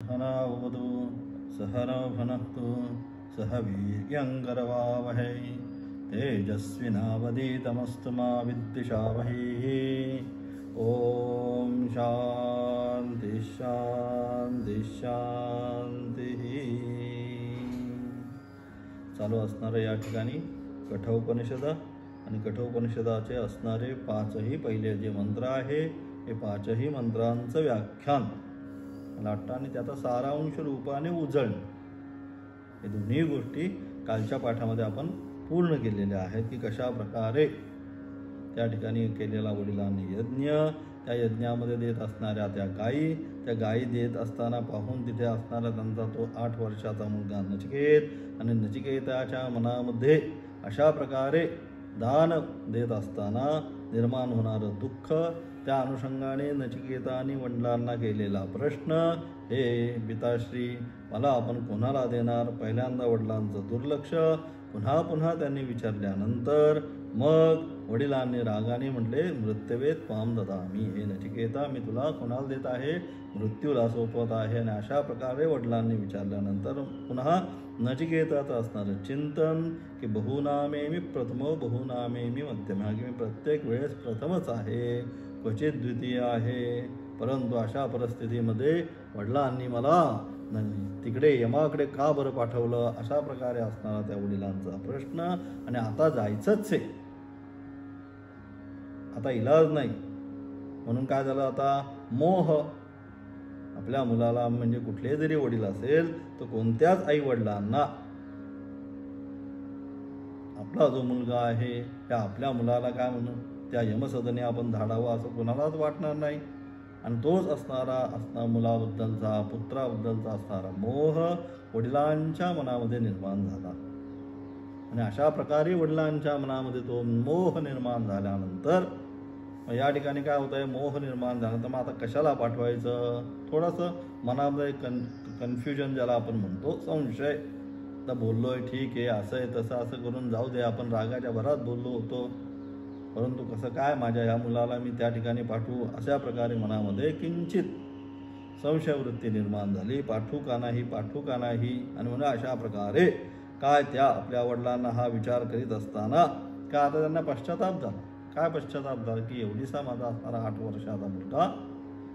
सहनाववतु सहनौ भुनक्तु सह वीर्यङ्करवावहै तेजस्विनावधीतमस्तु मा विद्विषावहै। ॐ शान्ति शान्ति शान्तिः। चालू असणारे या ठिकाणी कठोपनिषद आणि कठोपनिषदाचे असणारे पाचही पहिले जे मंत्र आहे हे पाचही मंत्रांचं व्याख्यान मला वाटतं आणि त्याचा सारांश रूपाने उजळणं हे दोन्ही गोष्टी कालच्या पाठामध्ये आपण पूर्ण केलेल्या आहेत की कशा प्रकारे त्या ठिकाणी केलेला वडिलांनी यज्ञ, त्या यज्ञामध्ये देत असणाऱ्या त्या गायी देत असताना पाहून तिथे असणारा त्यांचा तो 8 वर्षाचा मुलगा नचिकेत आणि नचिकेताच्या मनामध्ये अशा प्रकारे दान देत असताना निर्माण होणारं दुःख, त्या अनुषंगाने नचिकेताने वडिलांना केलेला प्रश्न, हे पिताश्री मला आपण कोणाला देणार? पहिल्यांदा वडिलांचं दुर्लक्ष, पुन्हा पुन्हा त्यांनी विचारल्यानंतर मग वडिलांनी रागाने म्हटले मृत्यवे त्वां ददामि, हे नचिकेता मी तुला कोणाला देत आहे? मृत्यूला सोपवत आहे. आणि अशा प्रकारे वडिलांनी विचारल्यानंतर पुन्हा नचिकेताचं असणारं चिंतन की बहुनामेमी प्रथमो बहुनामेमी मध्यमा, की मी प्रत्येक वेळेस प्रथमच आहे, क्वचित द्वितीय आहे. परंतु अशा परिस्थितीमध्ये वडिलांनी मला तिकडे यमाकडे का बरं पाठवलं? अशा प्रकारे असणारा त्या वडिलांचा प्रश्न. आणि आता जायचंच आहे, आता इलाज नाही. म्हणून काय झालं आता? मोह. आपल्या मुलाला म्हणजे कुठले जरी वडील असेल तर कोणत्याच आई वडिलांना आपला जो मुलगा आहे त्या आपल्या मुलाला काय म्हणून त्या यमसदने आपण धाडावं असं कोणालाच वाटणार नाही. आणि तोच असणारा मुलाबद्दलचा, पुत्राबद्दलचा असणारा मोह वडिलांच्या मनामध्ये निर्माण झाला. आणि अशा प्रकारे वडिलांच्या मनामध्ये तो मोह निर्माण झाल्यानंतर या ठिकाणी काय होतं आहे? मोह निर्माण झाल्यानंतर मग आता कशाला पाठवायचं? थोडंसं मनामध्ये कन्फ्युजन ज्याला आपण म्हणतो, संशय. तर बोललोय ठीक आहे, असं आहे तसं असं करून जाऊ दे, आपण रागाच्या भरात बोललो होतो, परंतु कसं काय माझ्या ह्या मुलाला मी त्या ठिकाणी पाठवू? अशा प्रकारे मनामध्ये किंचित संशयवृत्ती निर्माण झाली. पाठवू का नाही, पाठवू का नाही? आणि म्हणून अशा प्रकारे काय त्या आपल्या वडिलांना हा विचार करीत असताना काय आता त्यांना पश्चाताप झाला. काय पश्चाताप झाला? की एवढीसा माझा असणारा 8 वर्षाचा मुलगा,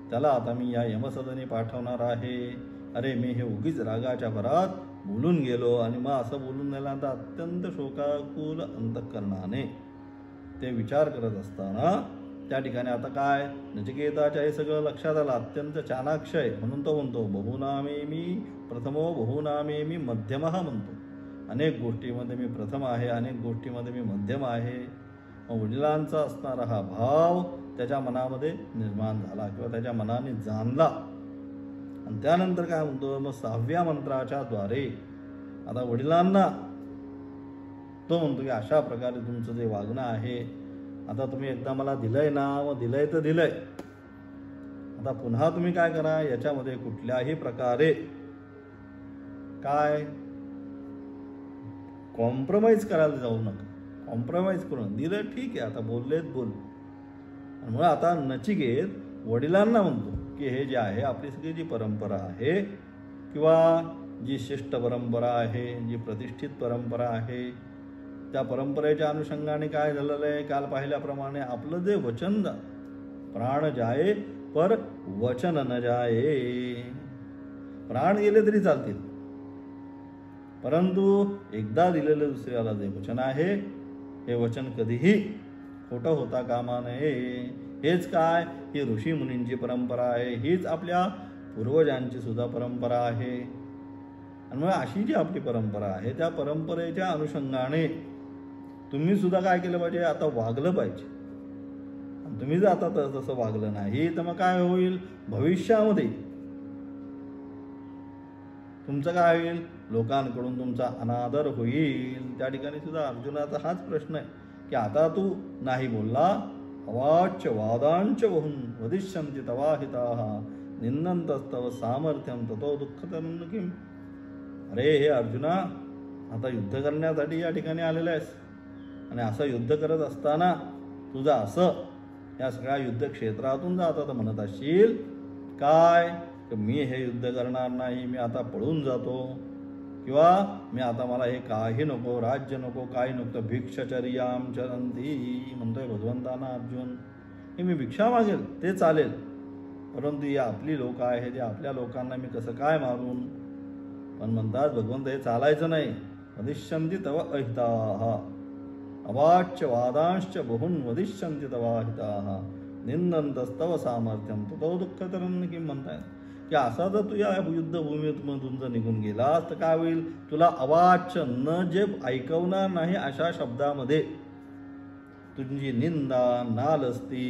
त्याला आता मी या यमसदनी पाठवणार आहे. अरे मी हे उगीच रागाच्या भरात बोलून गेलो. आणि मग असं बोलून गेल्यानंतर अत्यंत शोकाकुल अंतःकरणाने ते विचार करत असताना त्या ठिकाणी आता काय नचिकेताच्या हे सगळं लक्षात आलं. अत्यंत चाणाक्ष आहे म्हणून तो म्हणतो बहुनामेमी प्रथमो बहुनामेमी मध्यमः म्हणतो. अनेक गोष्टीमध्ये मी प्रथम आहे, अनेक गोष्टीमध्ये मी मध्यम आहे. मग वडिलांचा असणारा हा भाव त्याच्या मनामध्ये निर्माण झाला किंवा त्याच्या मनाने जाणला. आणि त्यानंतर काय म्हणतो? मग 6व्या मंत्राच्या द्वारे आता वडिलांना तो म्हणतो की अशा प्रकारे तुमचं जे वागणं आहे, आता तुम्ही एकदा मला दिलंय ना, मग दिलंय तर दिलंय, आता पुन्हा तुम्ही काय करा? याच्यामध्ये कुठल्याही प्रकारे काय कॉम्प्रोमाइज करायला जाऊ नका. कॉम्प्रोमाइज करून दिलं ठीक आहे, आता बोललेत बोल. आणि मग आता नचिकेत वडिलांना म्हणतो की हे जे आहे आपली सगळी जी परंपरा आहे किंवा जी शिष्ट परंपरा आहे, जी प्रतिष्ठित परंपरा आहे, त्या परंपरेच्या अनुषंगाने काय झालेलं आहे? काल पाहिल्याप्रमाणे आपलं जे वचन, प्राण जाये पर वचन न जाये. प्राण गेले तरी चालतील, परंतु एकदा दिलेलं दुसऱ्याला जे वचन आहे हे वचन कधीही खोटं होता कामा नये. हेच काय? ही ऋषी मुनींची परंपरा आहे, हीच आपल्या पूर्वजांची सुद्धा परंपरा आहे. आणि मग अशी जी आपली परंपरा आहे त्या परंपरेच्या अनुषंगाने तुम्ही सुद्धा काय केलं पाहिजे? आता वागलं पाहिजे. आणि तुम्ही जर आता तसं वागलं नाही तर मग काय होईल? भविष्यामध्ये तुमचं काय होईल? लोकांकडून तुमचा अनादर होईल. त्या ठिकाणी सुद्धा अर्जुनाचा हाच प्रश्न आहे की आता तू नाही बोलला, अवाच्य वादांच वहून वदिष्यन्ति तवाहिताः निंदन्तस्तव सामर्थ्यं ततो दुःखतरं किम. अरे हे अर्जुना, आता युद्ध करण्यासाठी या ठिकाणी आलेला आहेस आणि असं युद्ध करत असताना तुझं असं या सगळ्या युद्ध क्षेत्रातून जर आता म्हणत असशील काय की मी हे युद्ध करणार नाही, मी आता पळून जातो, किंवा मी आता मला हे काही नको, राज्य नको, काही नको, भिक्षचर्याम चरंती म्हणतोय भगवंतांना अर्जुन. हे मी भिक्षा मागेल ते चालेल, परंतु ही आपली लोक आहेत, या आपल्या लोकांना मी कसं काय मारून. पण म्हणतात भगवंत हे चालायचं नाही. वदिष्यन्ति तव अहिताः अवाच्य वादांश्च बहुन वदिष्यन्ति तव अहिताः निंदन्तस्तव सामर्थ्यम ततो दुःखतरं किं म्हणताय की असा जर तू या युद्धभूमीमधून जर निघून गेलास तर काय होईल. तुला अवाच्य न जे ऐकवणार नाही अशा शब्दामध्ये तुझी निंदा नालस्ती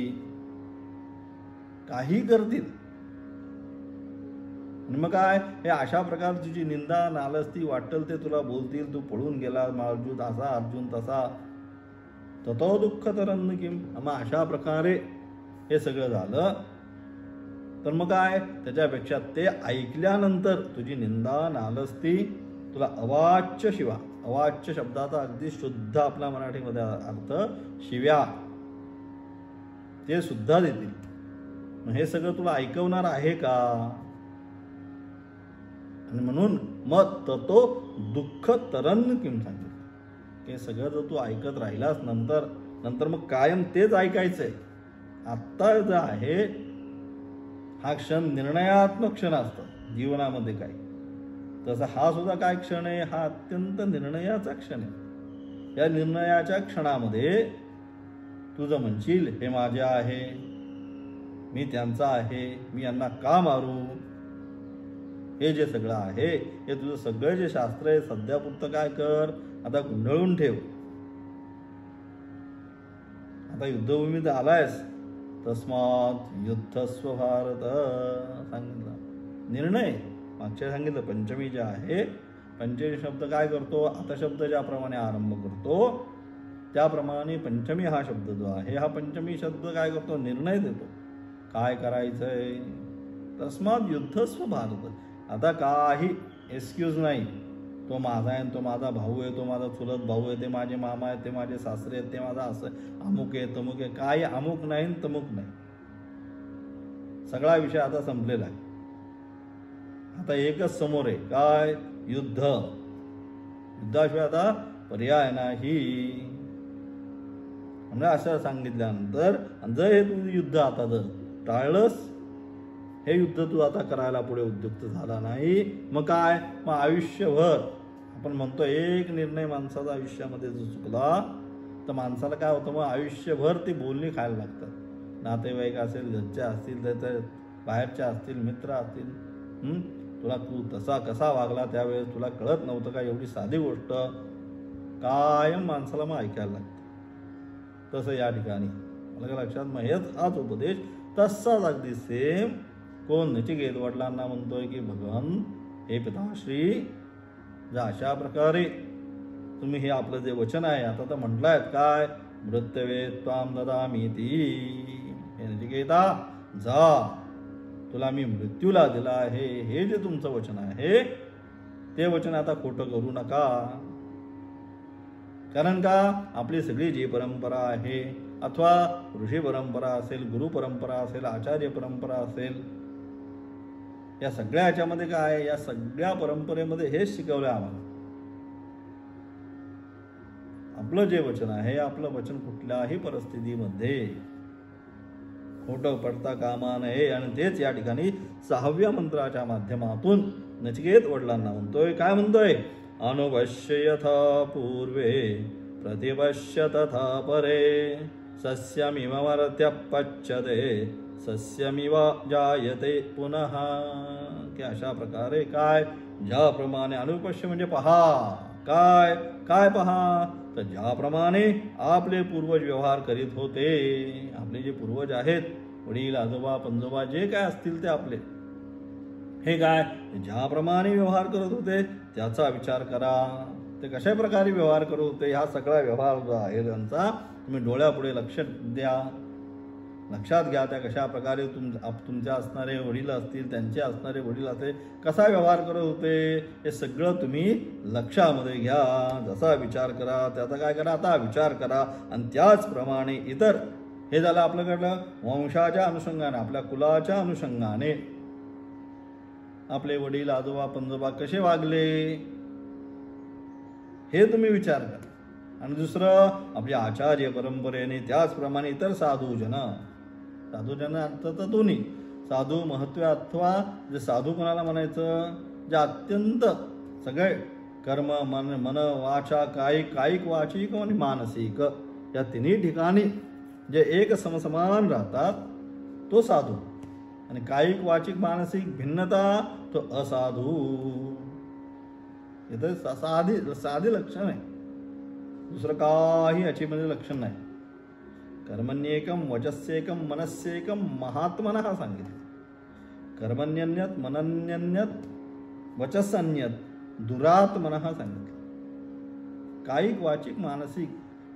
काही करतील. आणि मग काय हे अशा प्रकारची जी निंदा नालस्ती वाटेल ते तुला बोलतील. तू पळून गेला अर्जुन असा अर्जुन तसा ततो दुःखतरं किं. मग अशा प्रकारे हे सगळं झालं तर मग काय त्याच्यापेक्षा ते ऐकल्यानंतर तुझी निंदा नालस्ती तुला अवाच्य शिवा. अवाच्य शब्दाचा अगदी शुद्ध आपला मराठीमध्ये अर्थ शिव्या ते सुद्धा देतील. मग हे सगळं तुला ऐकवणार आहे का. आणि म्हणून मग ततो दुःख तरन किम सांगितलं. हे सगळं जर तू ऐकत राहिलास नंतर मग कायम तेच ऐकायचंय. आत्ता जो आहे हा क्षण निर्णयात्मक क्षण असतो जीवनामध्ये. काय तसा हा सुद्धा काय क्षण आहे, हा अत्यंत निर्णयाचा क्षण आहे. या निर्णयाच्या क्षणामध्ये तुझं म्हणशील हे माझे आहे, मी त्यांचा आहे, मी यांना का मारू. हे जे सगळं आहे हे तुझं सगळं जे शास्त्र आहे सध्यापुरतं काय कर आता गुंडाळून ठेव. आता युद्धभूमीत आलायस तस्मात युद्धस्व भारत सांगितलं. निर्णय मागच्या सांगितलं पंचमी जे आहे पंचमी शब्द काय करतो आता शब्द ज्याप्रमाणे आरंभ करतो त्याप्रमाणे पंचमी हा शब्द जो आहे हा पंचमी शब्द काय करतो निर्णय देतो काय करायचंय. तस्मात युद्धस्व भारत. आता काही एक्सक्यूज नाही. तो माझा आहे, तो माझा भाऊ आहे, तो माझा चुलत भाऊ आहे, ते माझे मामा आहेत, ते माझे सासरे आहेत, ते माझा असं अमुक आहे तमुक आहे. काही अमुक नाही तमुक नाही. सगळा विषय आता संपलेला आहे. आता एकच समोर आहे काय युद्ध. युद्धाशिवाय आता पर्याय नाही. म्हणजे असं सांगितल्यानंतर जर हे तू युद्ध आता जर टाळलंस हे युद्ध तू आता करायला पुढे उद्युक्त झाला नाही मग काय मग आयुष्यभर आपण म्हणतो एक निर्णय माणसाचा आयुष्यामध्ये जो चुकला तर माणसाला काय होतं मग आयुष्यभर ती बोलणी खायला लागतात. नातेवाईक असेल घरचे असतील तर बाहेरच्या असतील मित्र असतील. तुला तू तसा कसा वागला त्यावेळेस तुला कळत नव्हतं का एवढी साधी गोष्ट कायम माणसाला मग ऐकायला लागतं. तसं या ठिकाणी मला लक्षात मग हेच हाच उपदेश तसाच अगदी सेम कोण नचिकेत वडिलांना म्हणतोय की भगवान हे पिताश्री जर अशा प्रकारे तुम्ही हे आपलं जे वचन आहे आता तर म्हटलंय काय मृत्यवे त्वाम ददामीति. हे नचिकेता जा तुला मी मृत्यूला दिला आहे हे जे तुमचं वचन आहे ते वचन आता खोटं करू नका. कारण का आपली सगळी जी परंपरा आहे अथवा ऋषी परंपरा असेल गुरु परंपरा असेल आचार्य परंपरा असेल या सगळ्या ह्याच्यामध्ये काय या सगळ्या परंपरेमध्ये हेच शिकवलं आम्हाला. आपलं जे वचन आहे आपलं वचन कुठल्याही परिस्थितीमध्ये खोटं पडता कामा नये. आणि तेच या ठिकाणी 6व्या मंत्राच्या माध्यमातून नचिकेत वडिलांना म्हणतोय. काय म्हणतोय अनुपश्य यथा पूर्वे प्रतिपश्य तथा परे सस्यमिव मर्त्य पच्यते सस्यमिव जायते पुनः. की अशा प्रकारे काय ज्याप्रमाणे अनुपश्य म्हणजे पहा काय काय पहा तर ज्याप्रमाणे आपले पूर्वज व्यवहार करीत होते. आपले जे पूर्वज आहेत वडील आजोबा पंजोबा जे काय असतील ते आपले हे काय ज्याप्रमाणे व्यवहार करत होते त्याचा विचार करा. ते कशा प्रकारे व्यवहार करत होते हा सगळा व्यवहार जो आहे त्यांचा तुम्ही डोळ्यापुढे लक्ष द्या लक्षात घ्या. त्या कशा प्रकारे तुमच्या असणारे वडील असतील त्यांचे असणारे वडील असतील कसा व्यवहार करत होते हे सगळं तुम्ही लक्षामध्ये घ्या. जसा विचार करा त्याचा काय करा आता विचार करा. आणि त्याचप्रमाणे इतर हे झालं आपल्याकडलं वंशाच्या अनुषंगाने आपल्या कुलाच्या अनुषंगाने आपले वडील आजोबा पंजोबा कसे वागले हे तुम्ही विचार करा. आणि दुसरं, आपल्या आचार्य परंपरेने त्याचप्रमाणे इतर साधूजन अर्थ तर दोन्ही साधू महत्व अथवा जे साधू कोणाला म्हणायचं, जे अत्यंत सगळे कर्म मन वाचा कायिक वाचिक आणि मानसिक या तिन्ही ठिकाणी जे एक समसमान राहतात तो साधू. आणि कायिक वाचिक मानसिक भिन्नता तो असाधू. इथं साधे लक्षण आहे, दुसरं काही याची म्हणजे लक्षण नाही. कर्मण्येकम वचस्येकम मनस्येकम महात्मनः सांगितलं. कर्मण्यन्यत मनन्यन्यत वचस्यन्यत दुरात्मनः सांगितलं. कायिक वाचिक मानसिक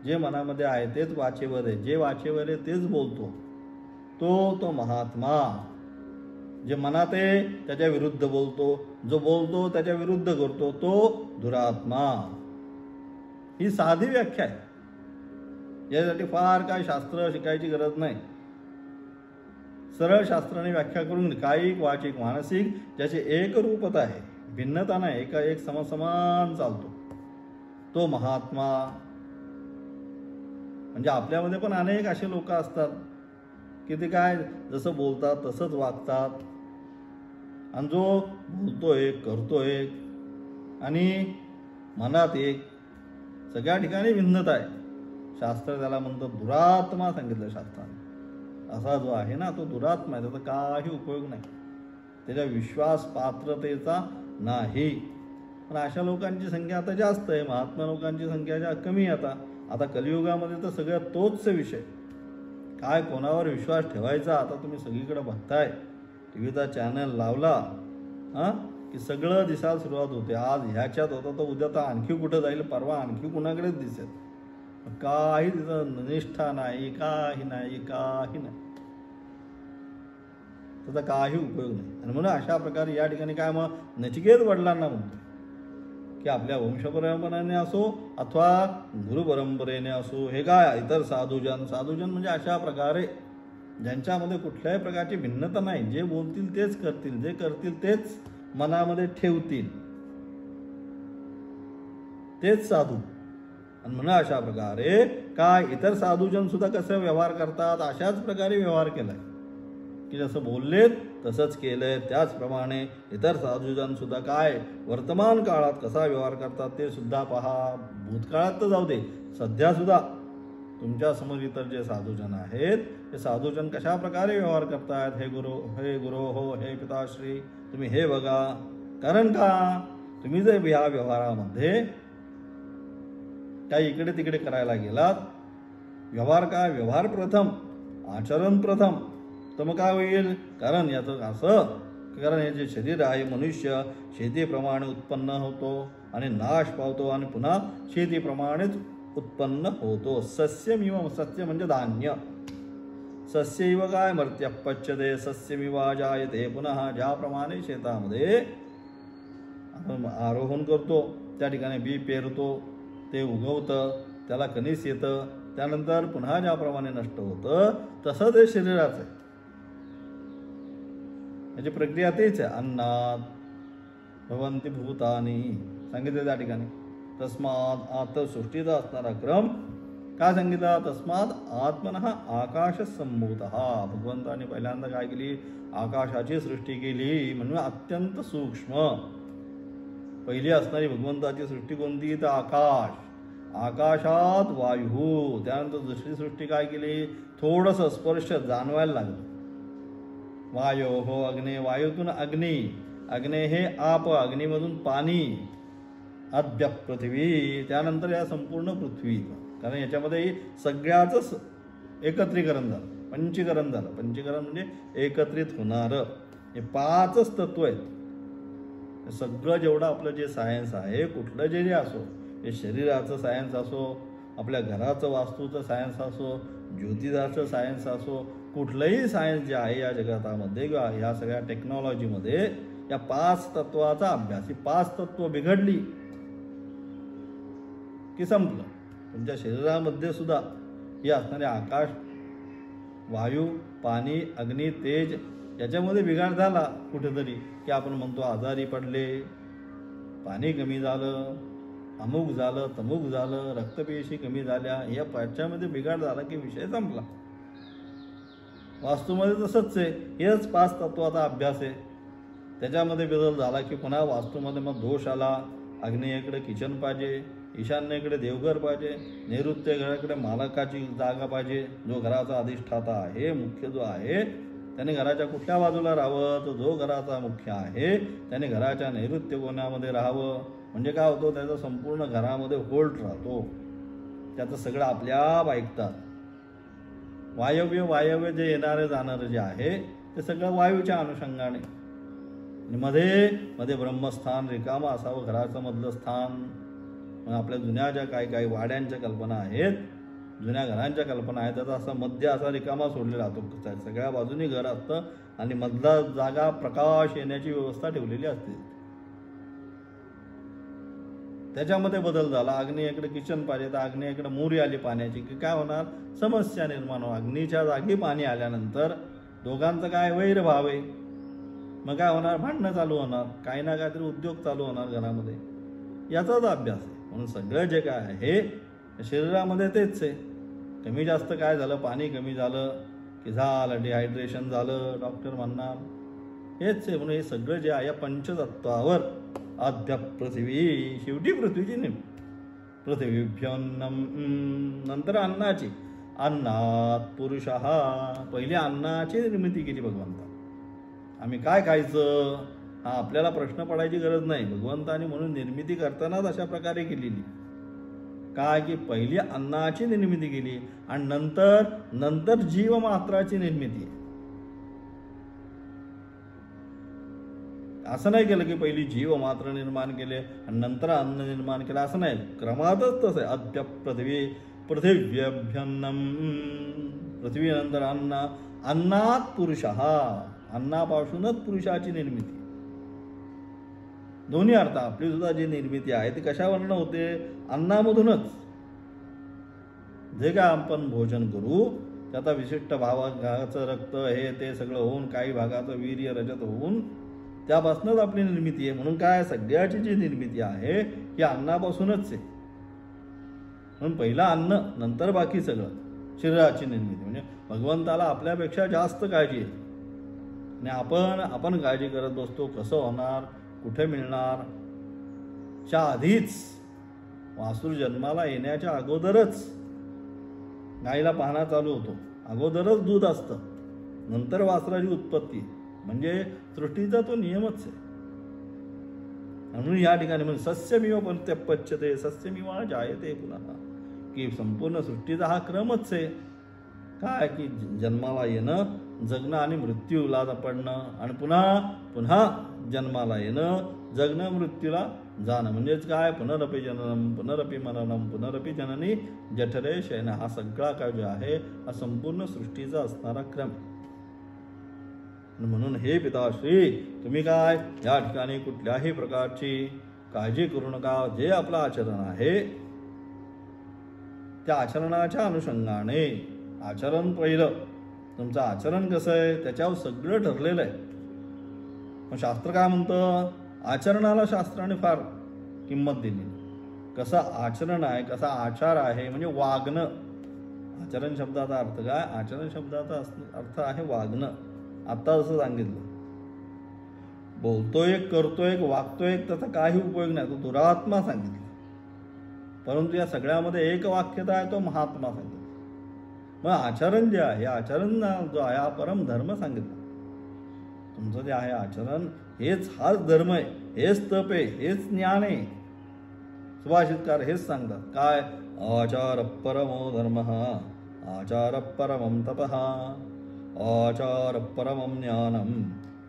जे मनामध्ये आहे तेच वाचेवर आहे, जे वाचेवर आहे तेच बोलतो तो महात्मा. जे मनात आहे त्याच्या विरुद्ध बोलतो, जो बोलतो त्याच्या विरुद्ध करतो तो दुरात्मा. ही साधी व्याख्या आहे, यासाठी फार काय शास्त्र शिकायची गरज नाही. सरळ शास्त्राने व्याख्या करून कायिक वाचिक मानसिक ज्याची एक रूपता आहे, भिन्नता नाही, एक समसमान चालतो तो महात्मा. म्हणजे आपल्यामध्ये पण अनेक असे लोक असतात की ते काय जसं बोलतात तसंच वागतात, आणि जो बोलतो एक करतो एक आणि मनात एक, सगळ्या ठिकाणी भिन्नता आहे. शास्त्र त्याला म्हणतं दुरात्मा सांगितलं शास्त्राने. असा जो आहे ना तो दुरात्मा आहे, त्याचा काही उपयोग नाही, त्याच्या विश्वास पात्रतेचा नाही. पण अशा लोकांची संख्या आता जास्त आहे, महात्मा लोकांची संख्या कमी आहे. आता कलियुगामध्ये तर सगळ्यात तोच विषय, काय कोणावर विश्वास ठेवायचा. आता तुम्ही सगळीकडे बघताय, टीव्हीचा चॅनल लावला की सगळं दिसायला सुरुवात होते. आज ह्याच्यात होता तर उद्या तर आणखी कुठं जाईल, परवा आणखी कुणाकडेच दिसेल. काही तिथं निष्ठा नाही, काही नाही. त्याचा काही उपयोग नाही. आणि म्हणून अशा प्रकारे या ठिकाणी काय मग नचिकेत वडिलांना म्हणतो की आपल्या वंशपरंपरेने असो अथवा गुरुपरंपरेने असो, हे काय इतर साधूजन म्हणजे अशा प्रकारे ज्यांच्यामध्ये कुठल्याही प्रकारची भिन्नता नाही, जे बोलतील तेच करतील, जे करतील तेच मनामध्ये ठेवतील, तेच साधू. आणि म्हणून अशा प्रकारे काय इतर साधूजन सुद्धा कसं व्यवहार करतात, अशाच प्रकारे व्यवहार केलाय की जसं बोललेत तसंच केलंय. त्याचप्रमाणे इतर साधूजन सुद्धा काय वर्तमान काळात कसा व्यवहार करतात ते सुद्धा पहा. भूतकाळात तर जाऊ दे, सध्या सुद्धा तुमच्या समोर इतर जे साधूजन आहेत ते साधूजन कशा प्रकारे व्यवहार करतात. हे गुरु हो, हे पिताश्री, तुम्ही हे बघा. कारण का तुम्ही जर ह्या व्यवहारामध्ये काही इकडे तिकडे करायला गेलात, व्यवहार प्रथम आचरण प्रथम, तर मग काय होईल. कारण याचं असं, कारण हे जे शरीर आहे मनुष्य शेतीप्रमाणे उत्पन्न होतो आणि नाश पावतो आणि पुन्हा शेतीप्रमाणेच उत्पन्न होतो. सस्यमिव, सस्य म्हणजे धान्य. सस्यैव काय मर्त्य पच्यते सस्यमिव जायते. पुन्हा ज्याप्रमाणे शेतामध्ये आपण आरोहण करतो, त्या ठिकाणी बी पेरतो, ते उगवतं, त्याला कणीस येतं, त्यानंतर पुन्हा ज्याप्रमाणे नष्ट होतं, तसं ते शरीराचं आहे. याची प्रक्रिया तेच आहे. अन्नात भवन्ति भूतानि सांगितलं त्या ठिकाणी. तस्मात आत सृष्टीचा असणारा क्रम काय सांगितला. तस्मात आत्मनः आकाश संभूतः. भगवंताने पहिल्यांदा काय केली, आकाशाची सृष्टी केली. म्हणजे अत्यंत सूक्ष्म पहिली असणारी भगवंताची सृष्टी कोणती, तर आकाश. आकाशात वायू. त्यानंतर दुसरी सृष्टी काय केली, थोडंसं स्पर्श जाणवायला लागलं. वायो हो अग्ने, वायूतून अग्नी, अग्ने हे आप, अग्नीमधून पाणी, अद्य पृथ्वी, त्यानंतर या संपूर्ण पृथ्वी. कारण याच्यामध्ये सगळ्याच एकत्रीकरण झालं, पंचीकरण झालं. पंचीकरण म्हणजे एकत्रित होणारं. हे 5च तत्व आहेत. सगळं जेवढं आपलं जे सायन्स आहे, कुठलं जे असो, हे शरीराचं सायन्स असो, आपल्या घराचं वास्तूचं सायन्स असो, ज्योतिषाचं सायन्स असो, कुठलंही सायन्स जे आहे या जगतामध्ये किंवा ह्या सगळ्या टेक्नॉलॉजीमध्ये, या 5 तत्वाचा अभ्यास. ही 5 तत्व बिघडली की संपलं. तुमच्या शरीरामध्ये सुद्धा हे असणारे आकाश, वायू, पाणी, अग्नी, तेज याच्यामध्ये बिघाड झाला कुठेतरी की आपण म्हणतो आजारी पडले, पाणी कमी झालं, अमुक झालं, तमुक झालं, रक्तपेशी कमी झाल्या, या पाच्यामध्ये बिघाड झाला की विषय संपला. वास्तूमध्ये तसंच आहे. हेच 5 तत्वाचा अभ्यास आहे. त्याच्यामध्ये बदल झाला की पुन्हा वास्तूमध्ये मग दोष आला. आग्नेयेकडे किचन पाहिजे, ईशान्येकडे देवघर पाहिजे, नैऋत्य घराकडे मालकाची जागा पाहिजे. जो घराचा अधिष्ठाता आहे, मुख्य जो आहे, त्याने घराच्या कुठल्या बाजूला राहावं, तर जो घराचा मुख्य आहे त्याने घराच्या नैऋत्य कोणामध्ये राहावं. म्हणजे काय होतं, त्याचा संपूर्ण घरामध्ये होल्ड राहतो. त्याचं सगळं आपल्या ऐकतात. वायव्य जे येणारे जाणारे जे आहे ते सगळं वायूच्या अनुषंगाने. मध्ये ब्रह्मस्थान रिकामं असावं घराचं मधलं स्थान. आपल्या जुन्या ज्या काही वाड्यांच्या कल्पना आहेत, जुन्या घरांच्या कल्पना आहेत, त्याचा असा मध्य असा रिकामा सोडलेला राहतो. सगळ्या बाजूनी घर असतं आणि मधला जागा प्रकाश येण्याची व्यवस्था ठेवलेली असते. त्याच्यामध्ये बदल झाला. आग्नेयेकडे किचन पाहिजे, तर आग्नेयेकडे मोरी आली पाण्याची की काय होणार, समस्या निर्माण हो. अग्नीच्या जागी पाणी आल्यानंतर दोघांचं काय वैरभाव आहे, मग काय होणार, भांडणं चालू होणार, काही ना काहीतरी उद्योग चालू होणार घरामध्ये. याचाच अभ्यास आहे. म्हणून सगळं जे काय आहे शरीरामध्ये तेच आहे. कमी जास्त काय झालं, पाणी कमी झालं की झालं डिहायड्रेशन झालं, डॉक्टर म्हणणार हेच आहे. म्हणून हे सगळं जे आहे या पंचतत्वावर आद्य पृथ्वी, शेवटी पृथ्वीची पृथ्वीभ्योन्नम, नंतर अन्नाची. अन्नात पुरुषः, पहिले अन्नाची निर्मिती केली भगवंता. आम्ही काय खायचं हा आपल्याला प्रश्न पडायची गरज नाही. भगवंताने म्हणून निर्मिती करतानाच अशा प्रकारे केलेली. काय की पहिली अन्नाची निर्मिती केली आणि नंतर जीवमात्राची निर्मिती. असं नाही केलं की पहिली जीवमात्र निर्माण केले आणि नंतर अन्न निर्माण केलं, असं नाही. क्रमातच तसं आहे. अद्य पृथिव्यभ्यन्नम, पृथ्वीनंतर अन्न, अन्नात पुरुषः, अन्नापासूनच पुरुषाची निर्मिती. दोन्ही अर्थ. आपली सुद्धा जी निर्मिती आहे ती कशावरनं होते, अन्नामधूनच. जे काय आपण भोजन करू त्याचा विशिष्ट भागाचं रक्त हे ते सगळं होऊन, काही भागाचं वीर्य रजत होऊन त्यापासूनच आपली निर्मिती आहे. म्हणून काय, सगळ्याची जी निर्मिती आहे ही अन्नापासूनच आहे. म्हणून पहिला अन्न, नंतर बाकी सगळं शरीराची निर्मिती. म्हणजे भगवंताला आपल्यापेक्षा जास्त काळजी आहे आणि आपण काळजी करत बसतो. कसं होणार, कुठे मिळणार. च्या आधीच वासुर जन्माला येण्याच्या अगोदरच गाईला पाहणा चालू होतो. अगोदरच दूध असतं, नंतर वासराची उत्पत्ती. म्हणजे सृष्टीचा तो नियमच आहे. म्हणून या ठिकाणी म्हणजे सस्यमिव पच्यते सस्यमिव जायते पुन्हा, की संपूर्ण सृष्टीचा हा क्रमच आहे. काय की जन्माला येणं, जगणं आणि मृत्यूला पडणं आणि पुन्हा जन्माला येणं, जगणं, मृत्यूला जाणं. म्हणजेच काय, पुनरपि जननम पुनरपि मरणम पुनरपि जननी जठरे शयन. हा सगळा काय जो आहे हा संपूर्ण सृष्टीचा असणारा क्रम. म्हणून हे पिताश्री, तुम्ही काय या ठिकाणी कुठल्याही प्रकारची काळजी करू नका. जे आपलं आचरण आहे त्या आचरणाच्या अनुषंगाने, आचरण पहिलं, तुमचं आचरण कसं आहे त्याच्यावर सगळं ठरलेलं आहे. पण शास्त्र काय म्हणतं, आचरणाला शास्त्राने फार किंमत दिली. कसं आचरण आहे, कसा आचार आहे, म्हणजे वागणं. आचरण शब्दाचा अर्थ काय, आचरण शब्दाचा अर्थ आहे वागणं. आता जसं सांगितलं, बोलतोय, करतोय, वागतोय, त्याचा काही उपयोग नाही, तो दुरात्मा सांगितला. परंतु या सगळ्यामध्ये एक वाक्यता आहे, तो महात्मा सांगितला. मग आचरण जे आहे, आचरण जो आहे हा परम धर्म सांगितला. तुमचं जे आहे आचरण हाच धर्म आहे, हेच तप आहे, हेच ज्ञान आहे. सुभाषितकार हेच सांगतात. काय, आचार परमो धर्म, आचार परमं तपः, आचार परमं ज्ञानम,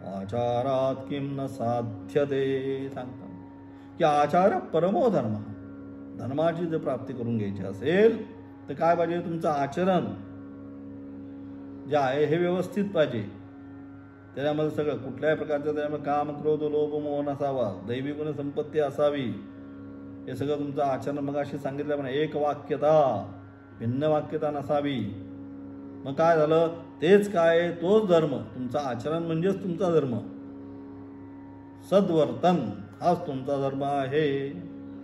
आचारात किम न साध्यते. सांगतात की आचार परमो धर्म. धर्माची जर प्राप्ती करून घ्यायची असेल तर काय पाहिजे, तुमचं आचरण जे आहे हे व्यवस्थित पाहिजे. त्याच्यामध्ये सगळं कुठल्याही प्रकारचं त्याच्यामध्ये काम, क्रोध, लोभ, मोह नसावा, दैवी गुण संपत्ती असावी. हे सगळं तुमचं आचरण. मग अशी सांगितल्याप्रमाणे एक वाक्यता, भिन्न वाक्यता नसावी. मग काय झालं, तेच काय, तोच धर्म, तुमचा आचरण म्हणजेच तुमचा धर्म, सद्वर्तन हाच तुमचा धर्म आहे.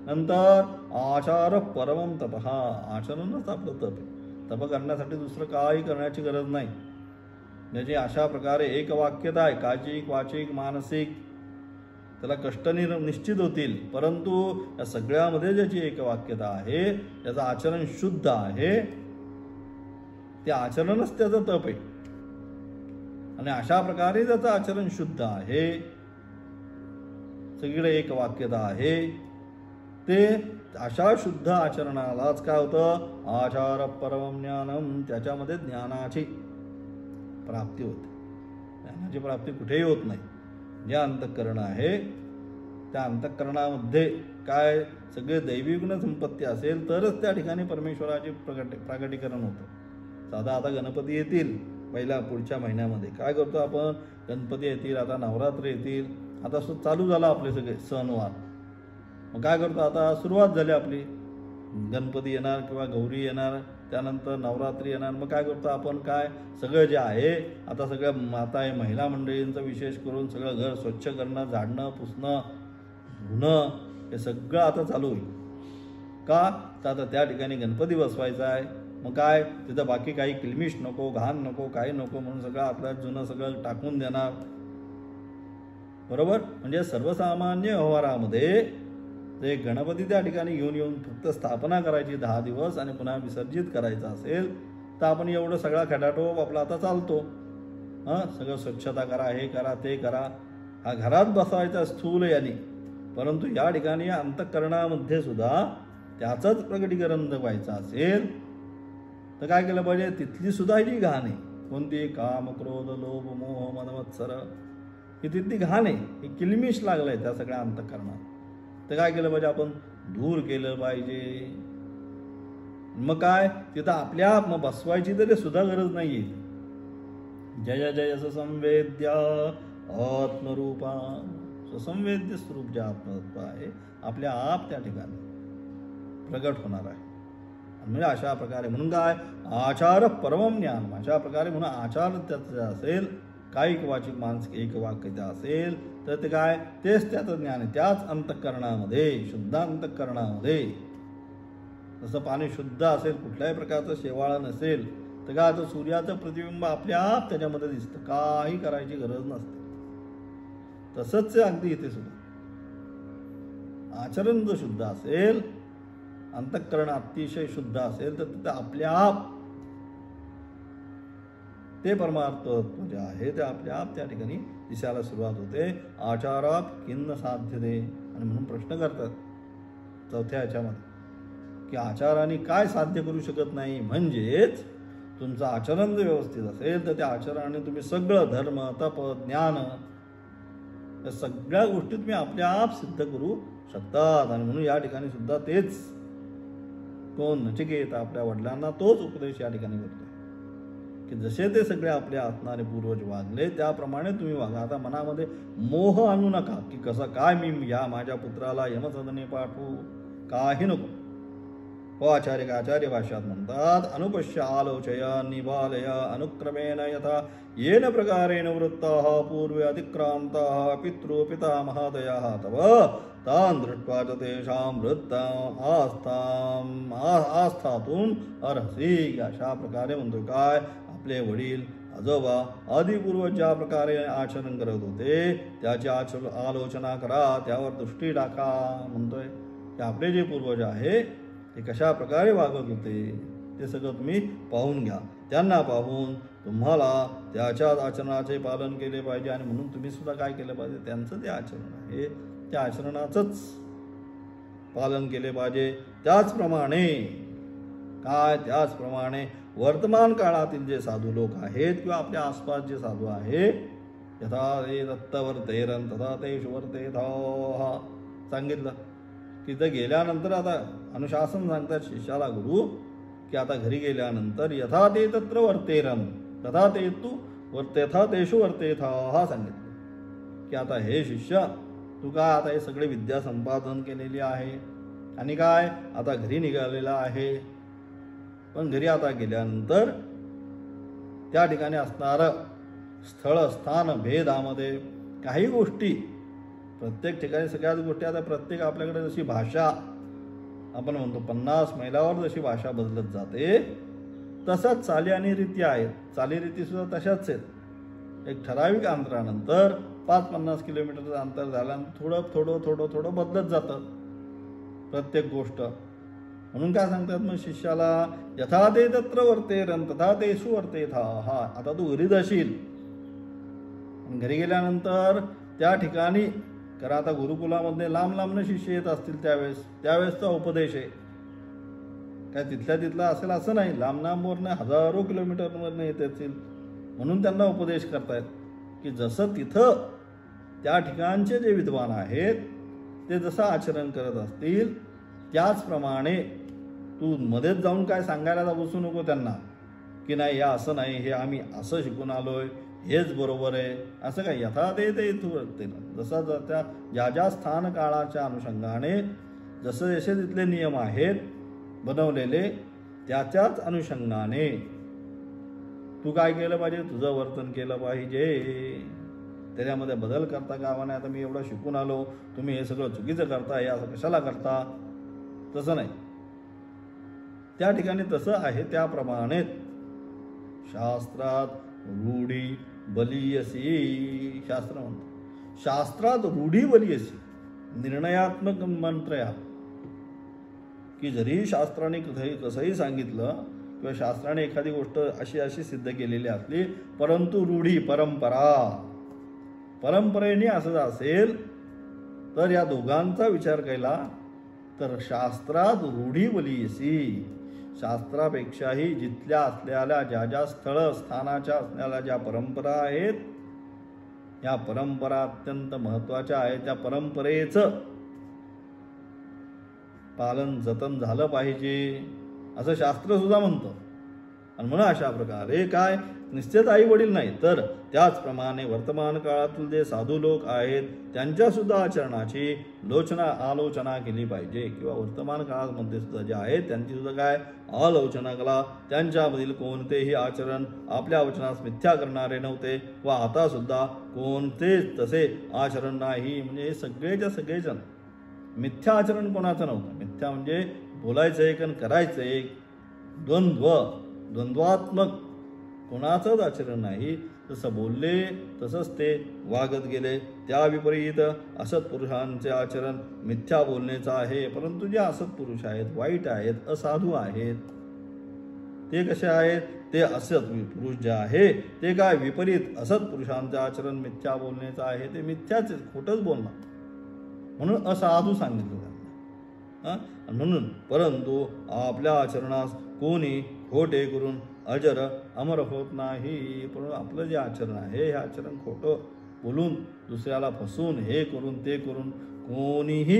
नंतर आचार परमं तपः, आचरणच आपलं तप आहे. तप करण्यासाठी दुसरं काही करण्याची गरज नाही. म्हणजे अशा प्रकारे एक वाक्यता आहे, काचिक वाचिक मानसिक, त्याला कष्ट निश्चित होतील, परंतु या सगळ्यामध्ये ज्याची एक वाक्यता आहे, त्याचं आचरण शुद्ध आहे, ते आचरणच त्याचं तप आहे. आणि अशा प्रकारे त्याचं आचरण शुद्ध आहे, सगळीकडे एक वाक्यता आहे, ते अशा शुद्ध आचरणालाच काय होतं, आचार परमं ज्ञानम, त्याच्यामध्ये ज्ञानाची प्राप्ती होते. ज्ञानाची प्राप्ती कुठेही होत नाही. जे अंतःकरण आहे त्या अंतःकरणामध्ये काय सगळे दैवी गुण संपत्ती असेल तरच त्या ठिकाणी परमेश्वराचे प्रागटीकरण होतं. साधा आता गणपती येतील पहिल्या पुढच्या महिन्यामध्ये, काय करतो आपण, गणपती येतील, आता नवरात्र येतील, आता चालू झाला आपले सगळे सणवार. मग काय करतो, आता सुरुवात झाली आपली, गणपती येणार किंवा गौरी येणार, त्यानंतर नवरात्री येणार. मग काय करतो आपण, काय सगळं जे आहे आता सगळं आता हे महिला मंडळींचं विशेष करून सगळं घर स्वच्छ करणं, झाडणं, पुसणं, धुणं, हे सगळं आता चालू होईल. का तर आता त्या ठिकाणी गणपती बसवायचा आहे. मग काय तिथं बाकी काही किलमिश नको, घाण नको, काही नको, म्हणून सगळं आपल्या जुनं सगळं टाकून देणार. बरोबर, म्हणजे सर्वसामान्य व्यवहारामध्ये ते गणपती त्या ठिकाणी घेऊन येऊन फक्त स्थापना करायची 10 दिवस आणि पुन्हा विसर्जित करायचं असेल तर आपण एवढं सगळा खटाटोप आपला आता चालतो. सगळं स्वच्छता करा, हे करा, ते करा, हा घरात बसवायचा स्थूल याने. परंतु या ठिकाणी अंतःकरणामध्ये सुद्धा त्याचंच प्रकटीकरण व्हायचं असेल तर काय केलं पाहिजे, तिथली सुद्धा जी घाण आहे, कोणती, काम क्रोध लोभ मोह मद मत्सर, ही तिथली घाण आहे, ही किलमिश लागलंय त्या सगळ्या अंतःकरणात. तर काय केलं पाहिजे, आपण दूर केलं पाहिजे. मग काय तिथं आपल्या मग बसवायची तरी सुद्धा गरज नाहीये. जय जय संवेद्य आत्मरूपा, संवेद्य स्वरूप जे आत्मतत्व आहे आपल्या आप त्या ठिकाणी प्रगट होणार आहे. म्हणजे अशा प्रकारे म्हणून काय, आचार परमं ज्ञान, अशा प्रकारे म्हणून आचार त्याचं असेल, कायिक वाचिक मानसिक एक वाक्यता असेल तर ते काय, तेच त्याचं ज्ञान आहे. त्याच अंतःकरणामध्ये, शुद्ध अंतःकरणामध्ये, जसं पाणी शुद्ध असेल, कुठल्याही प्रकारचं शेवाळ नसेल तर काय, आता सूर्याचं प्रतिबिंब आपल्या आप त्याच्यामध्ये दिसतं, काही करायची गरज नसते. तसंच अगदी इथे सुद्धा आचरण जर शुद्ध असेल, अंतःकरण अतिशय शुद्ध असेल तर तिथं आपल्या आप ते परमार्थ जे आहे ते आपल्या आप त्या ठिकाणी दिसायला सुरुवात होते. आचारात किन्न साध्यते, आणि म्हणून प्रश्न करतात चौथ्या याच्यामध्ये की आचाराने काय साध्य करू शकत नाही. म्हणजेच तुमचं आचरण जर व्यवस्थित असेल तर त्या आचरणाने तुम्ही सगळं धर्म, तप, ज्ञान, या सगळ्या गोष्टी तुम्ही आपल्या आप सिद्ध करू शकतात. आणि म्हणून या ठिकाणी सुद्धा तेच कोण, नचिकेत आपल्या वडिलांना तोच उपदेश या ठिकाणी करतो की जसे ते सगळे आपले असणारे पूर्वज वागले त्याप्रमाणे तुम्ही वागा. आता मनामध्ये मोह आणू नका की कसं काय मी या माझ्या पुत्राला यमसदने पाठवू, काही नको. आचार्य भाष्यात म्हणतात, अनुपश्य आलोचय निबालय अनुक्रमेण यथा येन प्रकारेण वृत्ताः पूर्वे अतिक्रांताः पितृ पितामहादयाः तव तान् दृष्ट्वा च तेषां वृत्ताम् आस्थातुम् अर्हसि. अशा प्रकारे म्हणतो काय, आपले वडील आजोबा आदी पूर्वज ज्या प्रकारे आचरण करत होते त्याची आलोचना करा, त्यावर दृष्टी टाका. म्हणतोय की आपले जे पूर्वज आहे ते कशा प्रकारे वागत होते ते सगळं तुम्ही पाहून घ्या. त्यांना पाहून तुम्हाला त्याच्याच आचरणाचे पालन केले पाहिजे. आणि म्हणून तुम्ही सुद्धा काय केलं पाहिजे, त्यांचं ते आचरण आहे त्या आचरणाचंच पालन केले पाहिजे. त्याचप्रमाणे वर्तमान काळातील जे साधू लोक आहेत किंवा आपल्या आसपास जे साधू आहेत, यथा ते दत्तवर्तेरन तथा तेषु वर्तेथाः सांगितलं. तिथं गेल्यानंतर आता अनुशासन सांगतात शिष्याला गुरु की आता घरी गेल्यानंतर यथा ते तत्र वर्तेरन तथा ते तू वर्तेथा तेषु वर्तेथाः सांगितलं की आता हे शिष्य तू काय आता हे सगळे विद्या संपादन केलेली आहे आणि काय आता घरी निघालेला आहे. पण घरी आता गेल्यानंतर त्या ठिकाणी असणारं स्थळ स्थान भेदामध्ये काही गोष्टी, प्रत्येक ठिकाणी सगळ्याच गोष्टी, आता प्रत्येक आपल्याकडे जशी भाषा आपण म्हणतो 50 मैलावर जशी भाषा बदलत जाते, तसंच चाली आणि रीती आहेत. चालीरीती सुद्धा तशाच आहेत. एक ठराविक अंतरानंतर 5-50 किलोमीटरचं अंतर झाल्यानंतर थोडं बदलत जातं प्रत्येक गोष्ट. म्हणून काय सांगतात मग शिष्याला, यथा ते तत्र वर्तेरन तथा ते सुवर्तेथा. हा, आता तू घरी जाशील, घरी गेल्यानंतर त्या ठिकाणी, कारण आता गुरुकुलामध्ये लांब शिष्य येत असतील त्यावेळेसचा उपदेश आहे. काय तिथल्या असेल असं नाही, लांबवरनं हजारो किलोमीटरवरनं येत असतील म्हणून त्यांना उपदेश करतायत की जसं तिथं त्या ठिकाणचे जे विद्वान आहेत ते जसं आचरण करत असतील त्याचप्रमाणे तू मध्येच जाऊन काय सांगायला बसू नको त्यांना की नाही या असं नाही, हे आम्ही असं शिकून आलोय, हेच बरोबर आहे, असं काय. यथा ते जसं ज्या स्थान काळाच्या अनुषंगाने जसे तिथले नियम आहेत बनवलेले, त्याच्याच अनुषंगाने तू काय केलं पाहिजे, तुझं वर्तन केलं पाहिजे. त्याच्यामध्ये बदल करता कामा नये. आता मी एवढं शिकून आलो, तुम्ही हे सगळं चुकीचं करता, हे असं कशाला करता, तसं नाही. त्या ठिकाणी तसं आहे त्याप्रमाणे शास्त्रात रूढी बलियसी, शास्त्र म्हणतो शास्त्रात रूढी बलियसी, निर्णयात्मक मंत्र या की जरी शास्त्राने कसंही सांगितलं किंवा शास्त्राने एखादी गोष्ट अशी सिद्ध केलेली असली, परंतु रूढी परंपरेने असं असेल तर या दोघांचा विचार केला तर शास्त्रात रूढी बलियसी, शास्त्रापेक्षाही जिथल्या असलेल्या ज्या स्थळ स्थानाच्या असलेल्या ज्या परंपरा आहेत, या परंपरा अत्यंत महत्वाच्या आहेत. त्या परंपरेचं पालन जतन झालं पाहिजे असं शास्त्र सुद्धा म्हणतं. आणि म्हणून अशा प्रकारे काय निश्चित आई वडील नाही तर त्याचप्रमाणे वर्तमान काळातील जे साधू लोक आहेत त्यांच्या सुद्धा आचरणाची आलोचना केली पाहिजे, किंवा वर्तमान काळामध्ये सुद्धा जे आहेत त्यांची सुद्धा काय आलोचना करा. त्यांच्यामधील कोणतेही आचरण आपल्या वचनास मिथ्या करणारे नव्हते व आता सुद्धा कोणतेच तसे आचरण नाही. म्हणजे सगळेच्या सगळेजण मिथ्या आचरण कोणाचं नव्हतं. मिथ्या म्हणजे बोलायचं एक आणि करायचं एक, द्वंद्वात्मक कोणाचंच आचरण नाही. जसं बोलले तसंच ते वागत गेले. त्या विपरीत असत्पुरुषांचे आचरण मिथ्या बोलण्याचं आहे. परंतु जे असत्पुरुष आहेत, वाईट आहेत, असाधू आहेत, ते कसे आहेत, ते असत पुरुष जे आहे ते काय विपरीत असत्पुरुषांचे आचरण मिथ्या बोलण्याचं आहे, ते मिथ्याच खोटंच बोलणार, म्हणून असाधू सांगितलं त्यांना. म्हणून परंतु आपल्या आचरणास कोणी खोटे करून अजर अमर होत नाही. पण आपलं जे आचरण आहे हे आचरण खोटं बोलून दुसऱ्याला फसवून हे करून ते करून कोणीही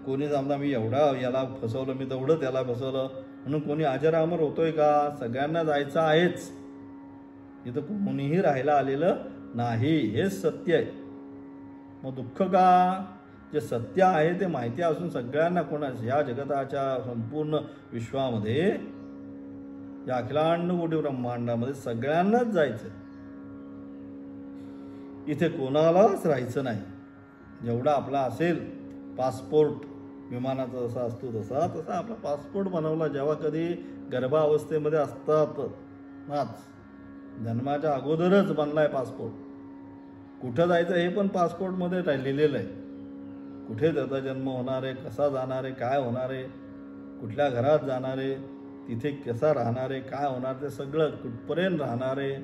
कोणी समजा मी एवढा याला फसवलं, मी तेवढं त्याला फसवलं म्हणून कोणी अजर अमर होतोय का? सगळ्यांना जायचं आहेच, इथं कोणीही राहायला आलेलं नाही, हेच सत्य आहे. मग दुःख का? जे सत्य आहे ते माहिती असून सगळ्यांना या जगताच्या संपूर्ण विश्वामध्ये, या अखिलांड कोटी ब्रह्मांडामध्ये सगळ्यांनाच जायचं, इथे कोणालाच राहायचं नाही. जेवढा आपला असेल पासपोर्ट विमानाचा जसा असतो तसा आपला पासपोर्ट बनवला. जेव्हा कधी गर्भावस्थेमध्ये असतात नाच, जन्माच्या अगोदरच बनलाय पासपोर्ट. कुठं जायचं हे पण पासपोर्टमध्ये लिहिलेलं आहे. कुठे त्याचा जन्म होणार आहे, कसा जाणार आहे, काय होणार आहे, कुठल्या घरात जाणार आहे, तिथे कसा राहणार आहे, काय होणार, ते सगळं कुठपर्यंत राहणार आहे,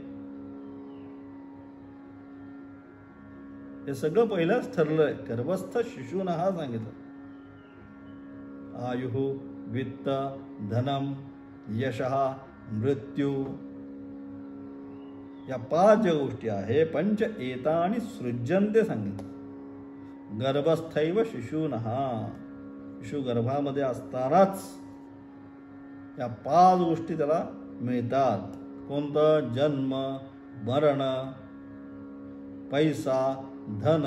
हे सगळं पहिलंच ठरलंय. गर्भस्थ शिशून हा सांगितलं. आयुः वित्त धनम यशः मृत्यू, या 5 ज्या गोष्टी आहे पंच एतानि सृज्यन्ते सांगितलं. गर्भस्थैव शिशूनः, शिशु गर्भामध्ये असतानाच या 5 गोष्टी त्याला मिळतात. कोणतं? जन्म, मरण, पैसा, धन,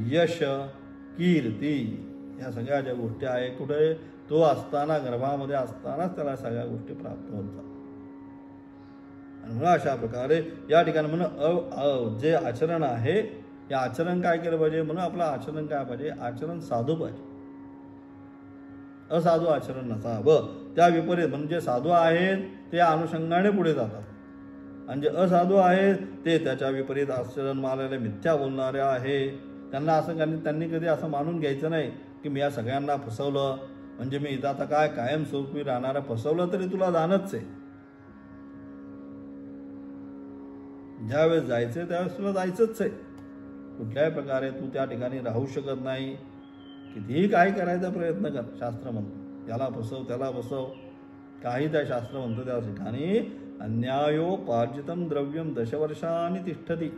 यश, कीर्ती, या सगळ्या ज्या गोष्टी आहे कुठे तो असताना गर्भामध्ये असतानाच त्याला सगळ्या गोष्टी प्राप्त होतात. आणि म्हणून अशा प्रकारे या ठिकाणी म्हणून जे आचरण आहे हे आचरण काय केलं पाहिजे, म्हणून आपलं आचरण काय पाहिजे, आचरण साधू पाहिजे, असाधू आचरण नसावं. त्या विपरीत म्हणजे साधू आहेत ते अनुषंगाने पुढे जातात आणि जे असाधू आहेत ते त्याच्या विपरीत आचरण मानलेले मिथ्या बोलणारे आहे. त्यांना असं त्यांनी कधी असं मानून घ्यायचं नाही की मी या सगळ्यांना फसवलं म्हणजे मी इथं आता काय कायमस्वरूपी राहणारा, फसवलं तरी तुला जाणंच आहे. ज्यावेळेस जायचंय त्यावेळेस तुला जायचंच आहे. कुठल्याही प्रकारे तू त्या ठिकाणी राहू शकत नाही. कितीही काही करायचा प्रयत्न कर, शास्त्र म्हणतो त्याला फसव त्याला फसव, काही त्या शास्त्र म्हणतो त्या ठिकाणी अन्यायोपार्जितम द्रव्यम दशवर्षांनी तिष्ठती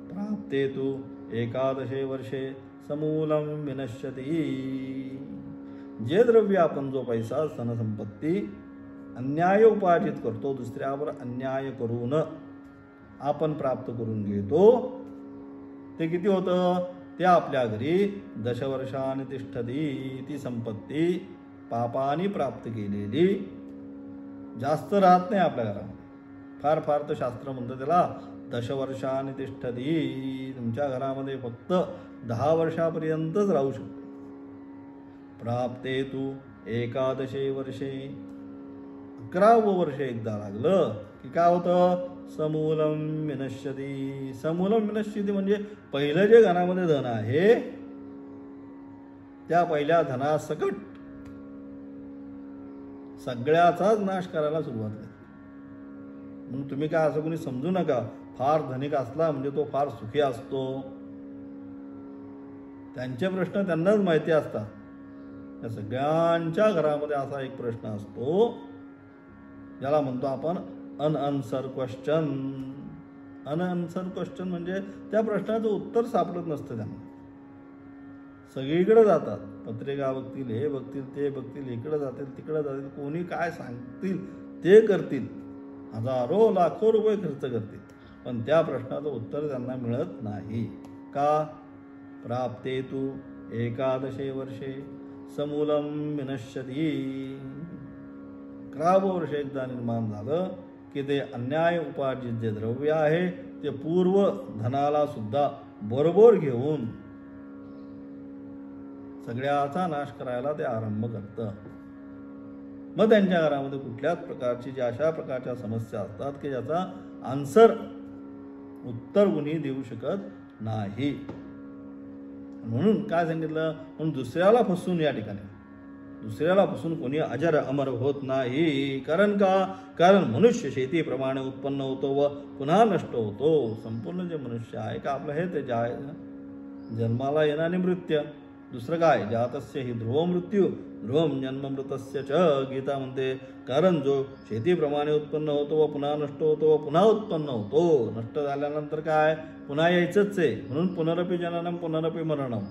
प्राप्ते तू एकादशे वर्षे समूलम विनश्यती. जे द्रव्य आपण जो पैसा धनसंपत्ती अन्याय उपार्जित करतो, दुसऱ्यावर अन्याय करून आपण प्राप्त करून घेतो, ते किती होतं, ते आपल्या घरी दशवर्षांनी तिष्ठती. ती संपत्ती पापाने प्राप्त केलेली जास्त राहत नाही आपल्या घरामध्ये. फार फार तर शास्त्र म्हणतं त्याला दशवर्षांनी तिष्ठती. तुमच्या घरामध्ये फक्त 10 वर्षापर्यंतच राहू शकते. प्राप्ते तू एकादशे वर्षे, 11वं वर्ष एकदा लागलं की काय होतं, समूलम विनश्यती. समूलम विनश्यती म्हणजे पहिलं जे घरामध्ये धन आहे त्या पहिल्या धनासकट सगळ्याचाच नाश करायला सुरुवात करते. म्हणून तुम्ही काय असं कोणी समजू नका फार धनिक असला म्हणजे तो फार सुखी असतो. त्यांचे प्रश्न त्यांनाच माहिती असतात. त्या सगळ्यांच्या घरामध्ये असा एक प्रश्न असतो ज्याला म्हणतो आपण अनआन्सर क्वेश्चन. अनआन्सर क्वेश्चन म्हणजे त्या प्रश्नाचं उत्तर सापडत नसतं त्यांना. सगळीकडे जातात, पत्रिका बघतील, हे बघतील, ते बघतील, इकडे जातील तिकडे जातील, कोणी काय सांगतील ते करतील, हजारो लाखो रुपये खर्च करतील, पण त्या प्रश्नाचं उत्तर त्यांना मिळत नाही. का, प्राप्ते तू एकादशे वर्षे समूलम विनश्यती. 11वं वर्ष एकदा निर्माण झालं की ते अन्याय उपार्जित जे द्रव्य आहे ते पूर्व धनाला सुद्धा बरोबर घेऊन सगळ्याचा नाश करायला ते आरंभ करतं. मग त्यांच्या घरामध्ये कुठल्याच प्रकारची ज्या अशा प्रकारच्या समस्या असतात की ज्याचा आन्सर उत्तर कुणी देऊ शकत नाही. म्हणून काय सांगितलं, म्हणून दुसऱ्याला फसवून या ठिकाणी दुसऱ्याला फसवून कोणी अजर अमर होत नाही. कारण का, कारण मनुष्य शेतीप्रमाणे उत्पन्न होतो व पुन्हा नष्ट होतो. संपूर्ण जे मनुष्य आहे का आपलं हे ते आहे जन्माला येणं आणि मृत्यू. दुसरं काय, जातस्य ही ध्रुव मृत्यू ध्रुवम जन्म मृतस्य च. गीता म्हणते कारण जो शेतीप्रमाणे उत्पन्न होतो व पुन्हा नष्ट होतो व पुन्हा उत्पन्न होतो, नष्ट झाल्यानंतर काय पुन्हा यायचंच आहे. म्हणून पुनरपि जननम पुनरपि मरणम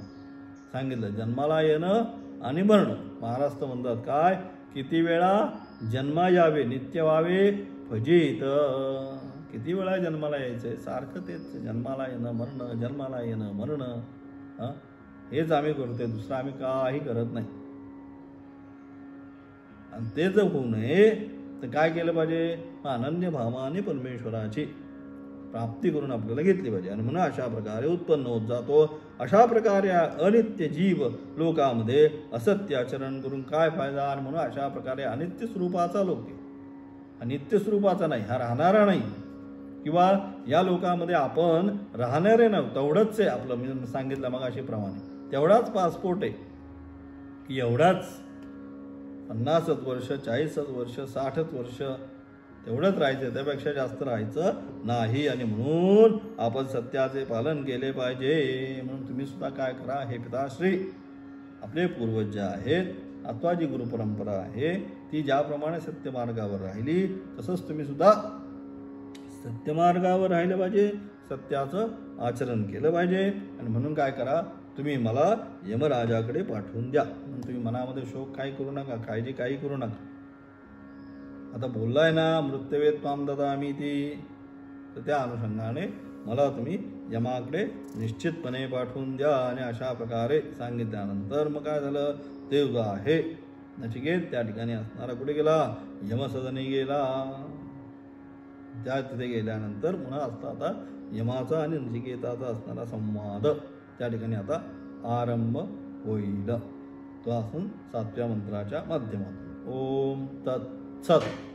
सांगितलं. जन्माला येणं आणि मरण. महाराष्ट्र म्हणतात काय, किती वेळा जन्मा यावे नित्य व्हावे फजित. किती वेळा जन्माला यायचंय, सारखं तेच जन्माला येणं मरणं, जन्माला येणं मरणं, हेच आम्ही करतोय, दुसरं आम्ही काही करत नाही. आणि ते जर होऊ नये तर काय केलं पाहिजे, अनन्य भावाने परमेश्वराची प्राप्ती करून आपल्याला घेतली पाहिजे. आणि म्हणून अशा प्रकारे उत्पन्न होत जातो. अशा प्रकारे अनित्य जीव लोकामध्ये असत्य आचरण करून काय फायदा. आणि म्हणून अशा प्रकारे अनित्य स्वरूपाचा लोक आहे, अनित्य स्वरूपाचा नाही, हा राहणारा नाही, किंवा या लोकामध्ये आपण राहणारे नव्हतं. तेवढंच आहे आपलं, मी सांगितलं मग अशी प्रमाणे तेवढाच पासपोर्ट आहे की एवढाच 50 वर्ष 40 वर्ष 60 वर्ष तेवढंच राहायचं, त्यापेक्षा जास्त राहायचं नाही. आणि म्हणून आपण सत्याचे पालन केले पाहिजे. म्हणून तुम्ही सुद्धा काय करा, हे पिताश्री आपले पूर्वज जे आहेत अथवा जी गुरुपरंपरा आहे ती ज्याप्रमाणे सत्यमार्गावर राहिली तसंच तुम्ही सुद्धा सत्यमार्गावर राहिलं पाहिजे, सत्याचं आचरण केलं पाहिजे. आणि म्हणून काय करा, तुम्ही मला यमराजाकडे पाठवून द्या. म्हणून तुम्ही मनामध्ये शोक काही करू नका, काळजी काही करू नका. आता बोललाय ना मृत्युवेद त्वाम ददामी ती, तर त्या अनुषंगाने मला तुम्ही यमाकडे निश्चितपणे पाठवून द्या. आणि अशा प्रकारे सांगितल्यानंतर मग काय झालं, देव जो आहे नचिकेत त्या ठिकाणी असणारा कुठे गेला, यमसदनी गेला. त्या तिथे गेल्यानंतर पुन्हा असता आता यमाचा आणि नचिकेताचा असणारा संवाद त्या ठिकाणी आता आरंभ होईल. तो असून 7व्या मंत्राच्या माध्यमातून. ओम तत्सत.